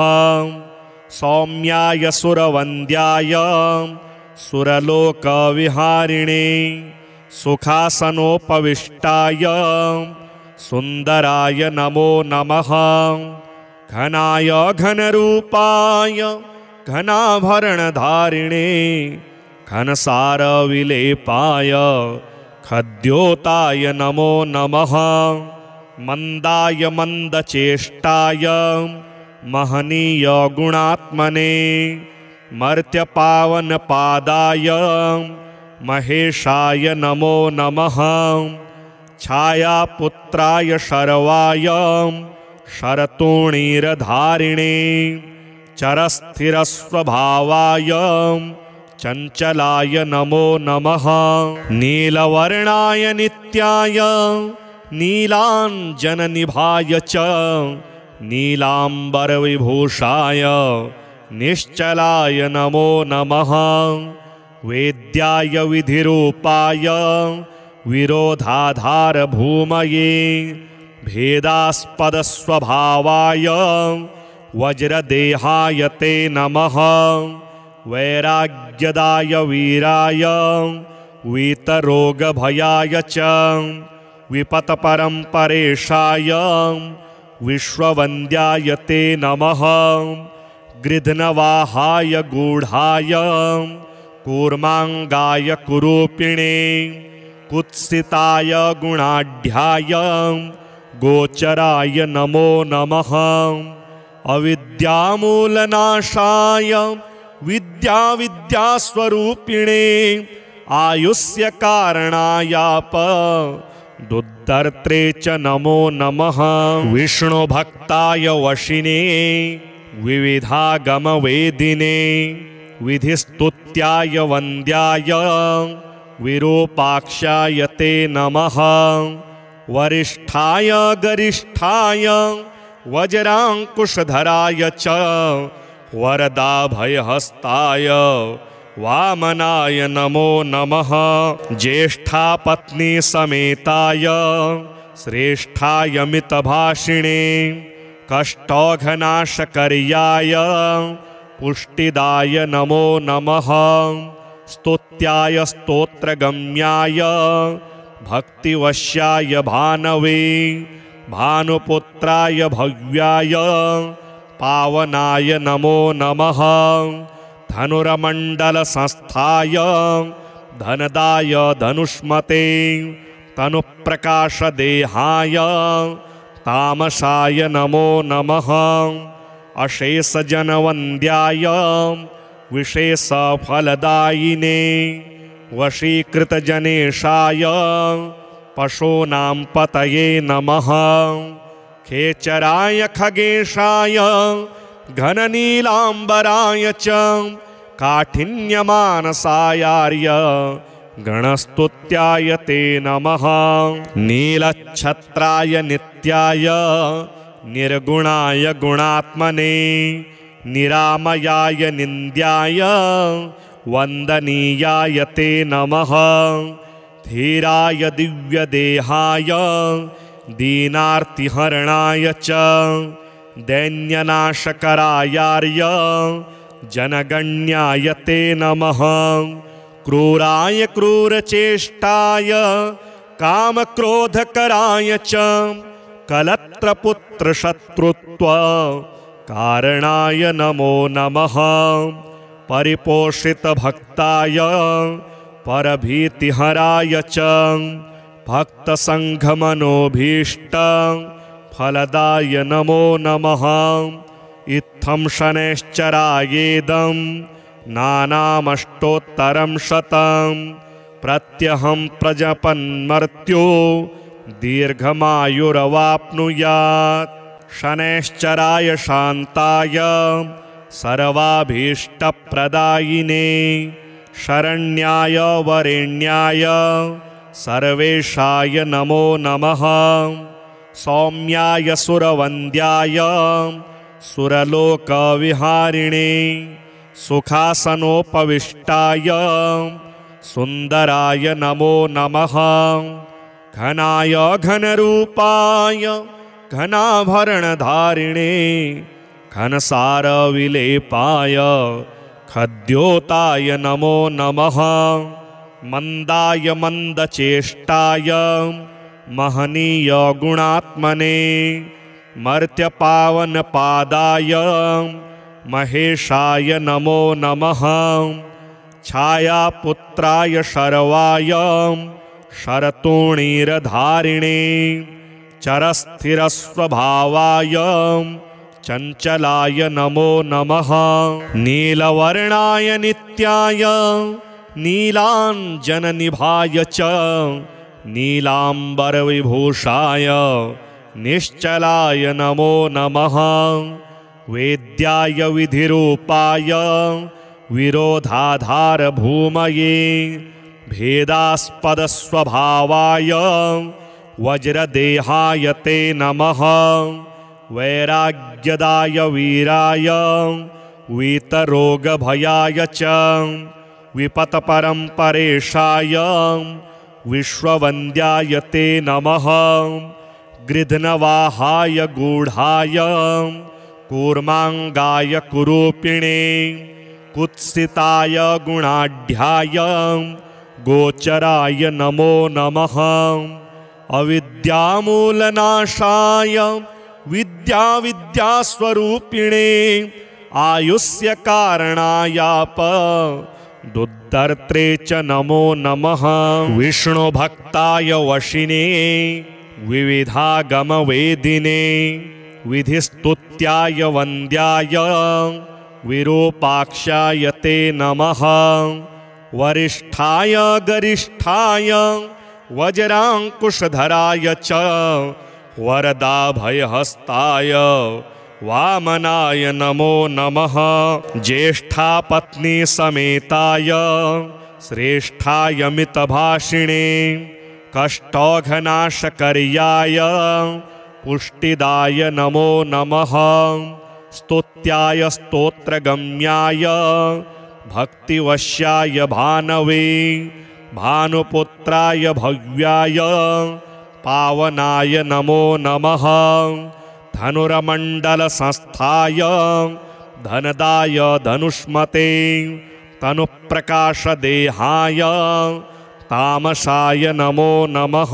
[SPEAKER 1] सौम्याय सुरवन्द्याय सुरलोकविहारिणे सुखासनोपविष्टाय सुन्दराय नमो नमः। घनाय घनरूपाय घनाभरणधारिणे घनसारविलेपाय खद्योताय नमो नमः। मन्दाय मन्दचेष्टाय महनीय गुणात्मने मर्त्यपावनपादाय महेशाय नमो नमः। छायापुत्राय शर्वाय शरतोणीरधारिणे चरस्थिरस्वभावाय चञ्चलाय नमो नमः। नीलवर्णाय नित्याय नीलाञ्जननिभाय च नीलाम्बरविभूषाय निश्चलाय नमो नमः। वेद्याय विधिरूपाय विरोधाधारभूमये भेदास्पदस्वभावाय वज्रदेहाय ते नमः। वैराग्यदाय वीराय वीतरोगभयाय च विपत्परम्परेशाय विश्ववन्द्याय ते नमः। गृध्नवाहाय गूढाय कूर्माङ्गाय कुरूपिणे कुत्सिताय गुणाढ्याय गोचराय नमो नमः। अविद्यामूलनाशाय विद्यास्वरूपिणे आयुष्य कारणायाप दुद्धर्त्रे च नमो नमः। विष्णुभक्ताय वशिने विविधागमवेदिने विधिस्तुत्याय वन्द्याय विरूपाक्षाय ते नमः। वरिष्ठाय गरिष्ठाय वज्रांकुशधराय च वरदाभयहस्ताय वामनाय नमो नमः। ज्येष्ठापत्नी समेताय श्रेष्ठाय मितभाषिणे कष्टौघनाशकर्याय पुष्टिदाय नमो नमः स्तुत्याय स्तोत्रगम्याय भक्तिवश्याय भानवे भानुपुत्राय भव्याय पावनाय नमो नमः धनुर्मण्डलसंस्थाय धनदाय धनुष्मते तनुप्रकाशदेहाय तामसाय नमो नमः अशेषजनवन्द्याय विशेषफलदायिने वशीकृतजनेशाय पशूनां पतये नमः खेचराय खगेशाय घननीलाम्बराय च काठिन्यमानसायार्य गणस्तुत्याय ते नमः नीलच्छत्राय नित्याय निर्गुणाय गुणात्मने निरामयाय निन्द्याय वन्दनीयाय ते नमः धीराय दिव्यदेहाय दीनार्तिहरणाय च दैन्यनाशकरायार्य जनगण्याय ते नमः क्रूराय क्रूरचेष्टाय कामक्रोधकराय च कलत्रपुत्रशत्रुत्व कारणाय नमो नमः परिपोषितभक्ताय परभीतिहराय च भक्तसङ्घमनोभीष्ट फलदाय नमो नमः इत्थं शनैश्चरायेदं नानामष्टोत्तरं शतं प्रत्यहं प्रजपन्मर्त्यो दीर्घमायुरवाप्नुयात् शनैश्चराय शान्ताय सर्वाभीष्टप्रदायिने शरण्याय वरेण्याय सर्वेशाय नमो नमः सौम्याय सुरवन्द्याय सुरलोकविहारिणे सुखासनोपविष्टाय सुन्दराय नमो नमः घनाय घनरूपाय घनाभरणधारिणे घनसारविलेपाय खद्योताय नमो नमः मन्दाय मन्दचेष्टाय महनीय गुणात्मने मर्त्यपावनपादाय महेशाय नमो नमः छायापुत्राय शर्वाय शरतोणीरधारिणे चरस्थिरस्वभावाय चञ्चलाय नमो नमः नीलवर्णाय नित्याय नीलाञ्जननिभाय च नीलाम्बरविभूषाय निश्चलाय नमो नमः वेद्याय विधिरूपाय विरोधाधारभूमये भेदास्पदस्वभावाय वज्रदेहाय ते नमः वैराग्यदाय वीराय वीतरोगभयाय च विपत्परम्परेशाय विश्ववन्द्याय ते नमः गृध्नवाहाय गूढाय कूर्माङ्गाय कुरूपिणे कुत्सिताय गुणाढ्याय गोचराय नमो नमः अविद्यामूलनाशाय विद्यास्वरूपिणे आयुष्यकारणायाप दुद्धर्त्रे च नमो नमः विष्णुभक्ताय वशिने विविधागमवेदिने विधिस्तुत्याय वन्द्याय विरूपाक्षाय ते नमः वरिष्ठाय गरिष्ठाय वज्राङ्कुशधराय च वरदाभयहस्ताय वामनाय नमो नमः ज्येष्ठापत्नी समेताय श्रेष्ठाय मितभाषिणे कष्टौघनाशकर्याय पुष्टिदाय नमो नमः स्तुत्याय स्तोत्रगम्याय भक्तिवश्याय भानवे भानुपुत्राय भव्याय पावनाय नमो नमः। धनुर्मण्डलसंस्थाय धनदाय धनुष्मते तनुप्रकाशदेहाय तामसाय नमो नमः।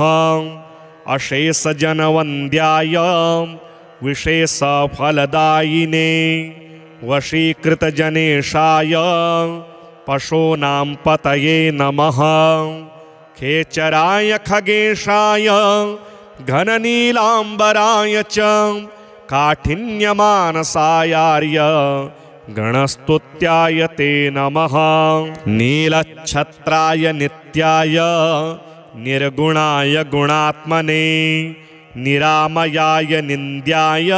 [SPEAKER 1] अशेषजनवन्द्याय विशेषफलदायिने वशीकृतजनेशाय पशूनां पतये नमः। खेचराय खगेशाय घननीलाम्बराय च काठिन्यमानसायार्य गणस्तुत्याय ते नमः। नीलच्छत्राय नित्याय निर्गुणाय गुणात्मने निरामयाय निन्द्याय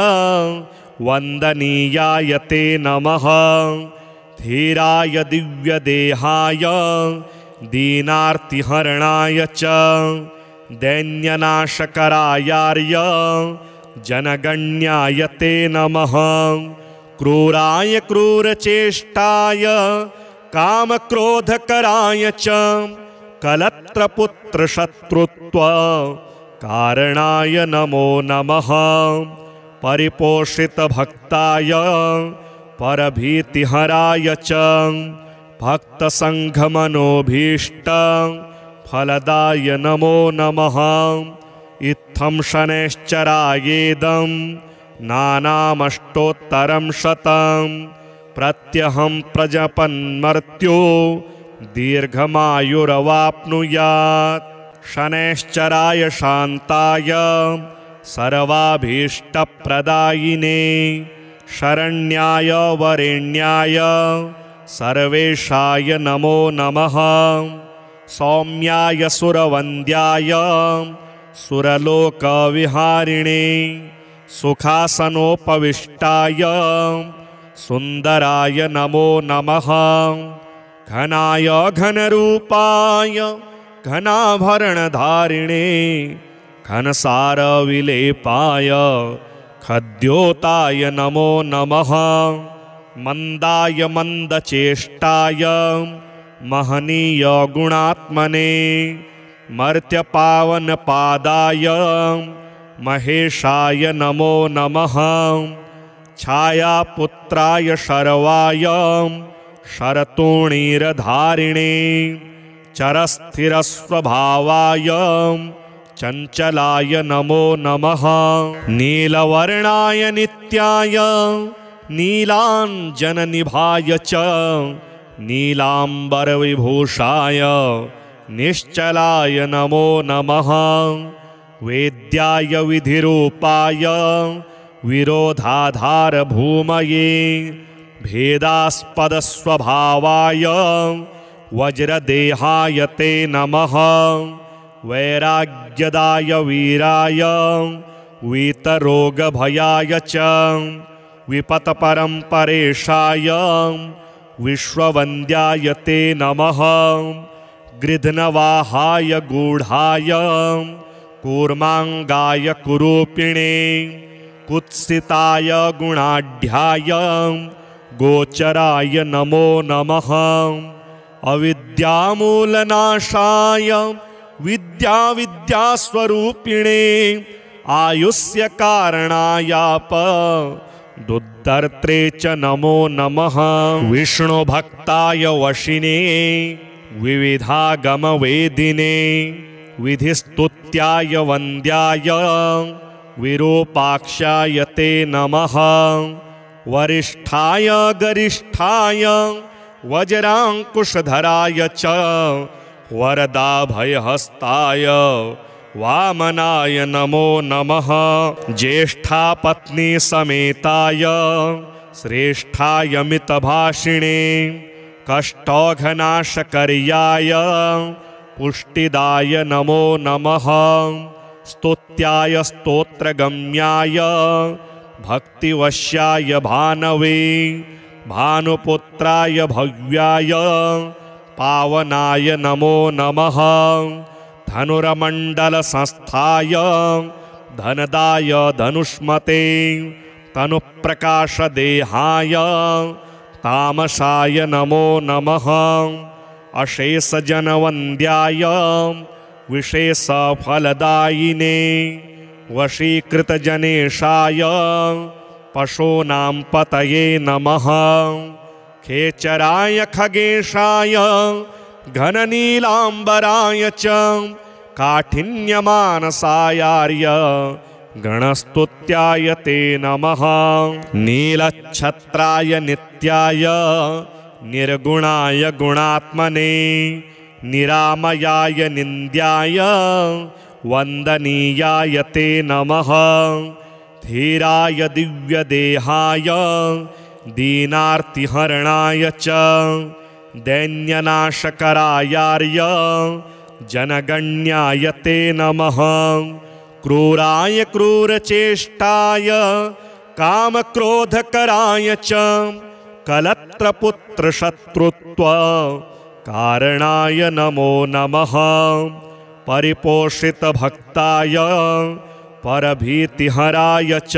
[SPEAKER 1] वन्दनीयाय ते नमः। धीराय दिव्यदेहाय दीनार्तिहरणाय च दैन्यनाशकरायार्य जनगण्याय ते नमः। क्रूराय क्रूरचेष्टाय कामक्रोधकराय च कलत्रपुत्रशत्रुत्व कारणाय नमो नमः। परिपोषितभक्ताय परभीतिहराय च भक्तसङ्घमनोभीष्ट फलदाय नमो नमः। इत्थं शनैश्चरायेदं नानामष्टोत्तरं शतं प्रत्यहं प्रजपन्मर्त्यो दीर्घमायुरवाप्नुयात्। शनैश्चराय शान्ताय सर्वाभीष्टप्रदायिने शरण्याय वरेण्याय सर्वेशाय नमो नमः। सौम्याय सुरवन्द्याय सुरलोकविहारिणे सुखासनोपविष्टाय सुन्दराय नमो नमः। घनाय घनरूपाय घनाभरणधारिणे घनसारविलेपाय खद्योताय नमो नमः। मंदाय मंदचेष्टाय महनीय गुणात्मने मर्त्यपावनपादाय महेशाय नमो नमः। छायापुत्राय शर्वाय शरतोणीरधारिणे चरस्थिरस्वभावाय चञ्चलाय नमो नमः। नीलवर्णाय नित्याय नीलाञ्जननिभाय च नीलाम्बरविभूषाय निश्चलाय नमो नमः। वेद्याय विधिरूपाय विरोधाधारभूमये भेदास्पदस्वभावाय वज्रदेहाय ते नमः। वैराग्यदाय वीराय वीतरोगभयाय च विपत्परम्परेशाय विश्ववन्द्याय ते नमः। गृध्नवाहाय गूढाय कूर्माङ्गाय कुरूपिणे कुत्सिताय गुणाढ्याय गोचराय नमो नमः। अविद्यामूलनाशाय विद्यास्वरूपिणे आयुष्य कारणायाप दुद्धर्त्रे च नमो नमः। विष्णुभक्ताय वशिने विविधागमवेदिने विधिस्तुत्याय वन्द्याय विरूपाक्षाय ते नमः। वरिष्ठाय गरिष्ठाय वज्राङ्कुशधराय च वरदाभयहस्ताय वामनाय नमो नमः। ज्येष्ठापत्नी समेताय श्रेष्ठाय मितभाषिणे कष्टौघनाशकर्याय पुष्टिदाय नमो नमः। स्तुत्याय स्तोत्रगम्याय भक्तिवश्याय भानवे भानुपुत्राय भव्याय पावनाय नमो नमः। धनुर्मण्डलसंस्थाय धनदाय धनुष्मते तनुप्रकाशदेहाय तामसाय नमो नमः। अशेषजनवन्द्याय विशेषफलदायिने वशीकृतजनेशाय पशूनां पतये नमः। खेचराय खगेशाय घननीलाम्बराय च काठिन्यमानसायार्य गणस्तुत्याय ते नमः। नीलच्छत्राय नित्याय निर्गुणाय गुणात्मने निरामयाय निन्द्याय वन्दनीयाय ते नमः। धीराय दिव्यदेहाय दीनार्तिहरणाय च दैन्यनाशकरायार्य जनगण्याय ते नमः। क्रूराय क्रूरचेष्टाय कामक्रोधकराय च कलत्रपुत्रशत्रुत्व कारणाय नमो नमः। परिपोषितभक्ताय परभीतिहराय च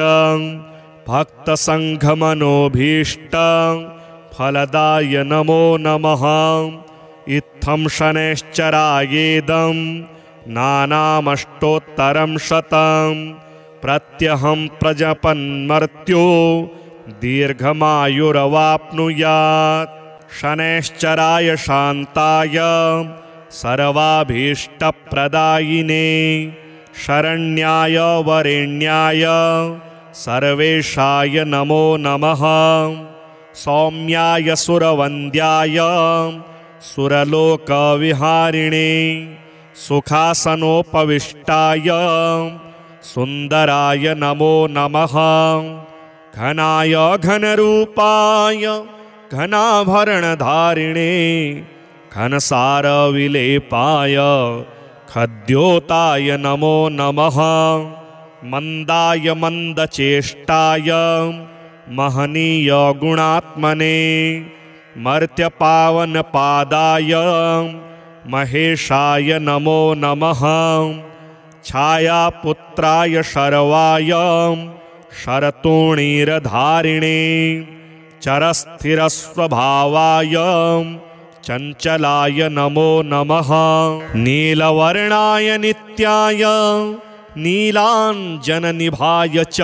[SPEAKER 1] भक्तसङ्घमनोभीष्ट फलदाय नमो नमः। इत्थं शनैश्चरायेदं नानामष्टोत्तरं शतं प्रत्यहं प्रजपन्मर्त्यो दीर्घमायुरवाप्नुयात्। शनैश्चराय शान्ताय सर्वाभीष्टप्रदायिने शरण्याय वरेण्याय सर्वेशाय नमो नमः। सौम्याय सुरवन्द्याय सुरलोकविहारिणे सुखासनोपविष्टाय सुन्दराय नमो नमः। घनाय घनरूपाय घनाभरणधारिणे घनसारविलेपाय खद्योताय नमो नमः। मन्दाय मन्दचेष्टाय महनीय गुणात्मने मर्त्यपावनपादाय महेशाय नमो नमः। छायापुत्राय शर्वाय शरतोणीरधारिणे चरस्थिरस्वभावाय चञ्चलाय नमो नमः। नीलवर्णाय नित्याय नीलाञ्जननिभाय च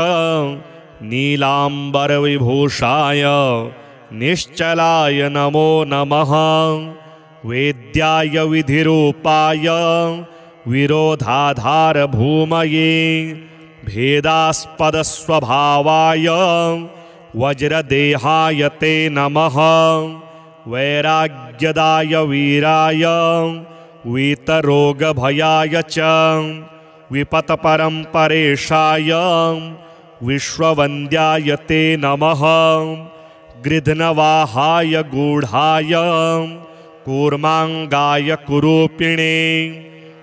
[SPEAKER 1] नीलाम्बरविभूषाय निश्चलाय नमो नमः। वेद्याय विधिरूपाय विरोधाधारभूमये भेदास्पदस्वभावाय वज्रदेहाय ते नमः। वैराग्यदाय वीराय वीतरोगभयाय च विपत्परम्परेशाय विश्ववन्द्याय ते नमः। गृध्नवाहाय गूढाय कूर्माङ्गाय कुरूपिणे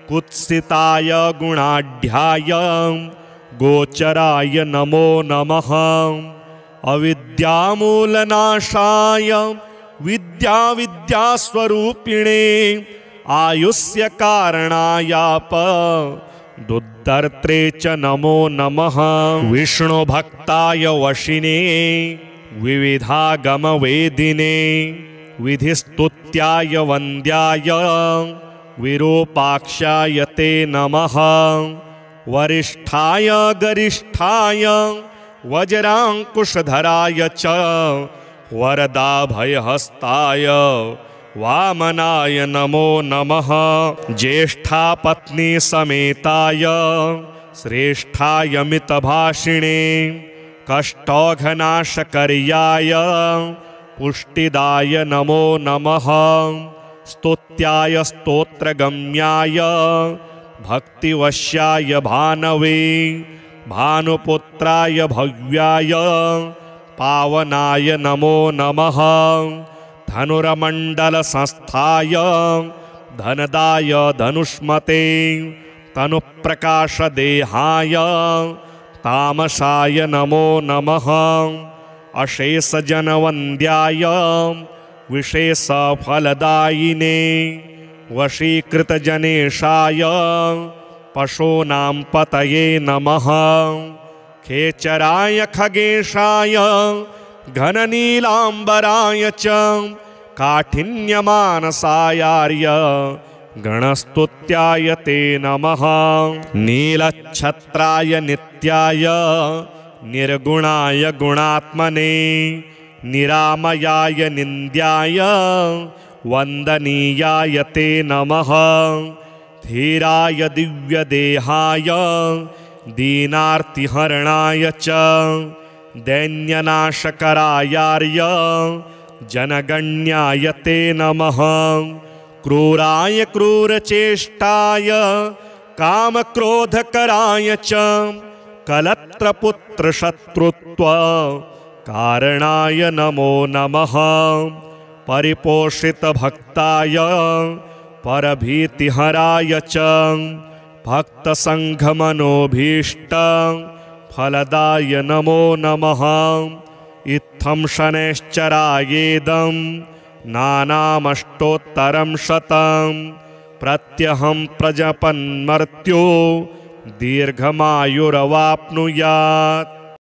[SPEAKER 1] कुत्सिताय गुणाढ्याय गोचराय नमो नमः। अविद्यामूलनाशाय विद्यास्वरूपिणे आयुष्य कारणायाप दुद्धर्त्रे च नमो नमः। विष्णुभक्ताय वशिने विविधागमवेदिने विधिस्तुत्याय वन्द्याय विरूपाक्षाय ते नमः। वरिष्ठाय गरिष्ठाय वज्राङ्कुशधराय च वरदाभयहस्ताय वामनाय नमो नमः। ज्येष्ठापत्नी समेताय श्रेष्ठाय मितभाषिणे कष्टौघनाशकर्याय पुष्टिदाय नमो नमः। स्तुत्याय स्तोत्रगम्याय भक्तिवश्याय भानवे भानुपुत्राय भव्याय पावनाय नमो नमः। धनुर्मण्डलसंस्थाय धनदाय धनुष्मते तनुप्रकाशदेहाय तामसाय नमो नमः। अशेषजनवन्द्याय विशेषफलदायिने वशीकृतजनेशाय पशूनां पतये नमः। खेचराय खगेशाय घननीलाम्बराय च काठिन्यमानसायार्य गणस्तुत्याय ते नमः। नीलच्छत्राय नित्याय निर्गुणाय गुणात्मने निरामयाय निन्द्याय वन्दनीयाय ते नमः। धीराय दिव्यदेहाय दीनार्तिहरणाय च दैन्यनाशकरायार्य जनगण्याय ते नमः। क्रूराय क्रूरचेष्टाय कामक्रोधकराय च कलत्रपुत्रशत्रुत्व कारणाय नमो नमः। परिपोषितभक्ताय परभीतिहराय च भक्तसङ्घमनोभीष्ट फलदाय नमो नमः। इत्थं शनैश्चरायेदं नानामष्टोत्तरं शतं प्रत्यहं प्रजपन्मर्त्यो दीर्घमायुरवाप्नुयात्।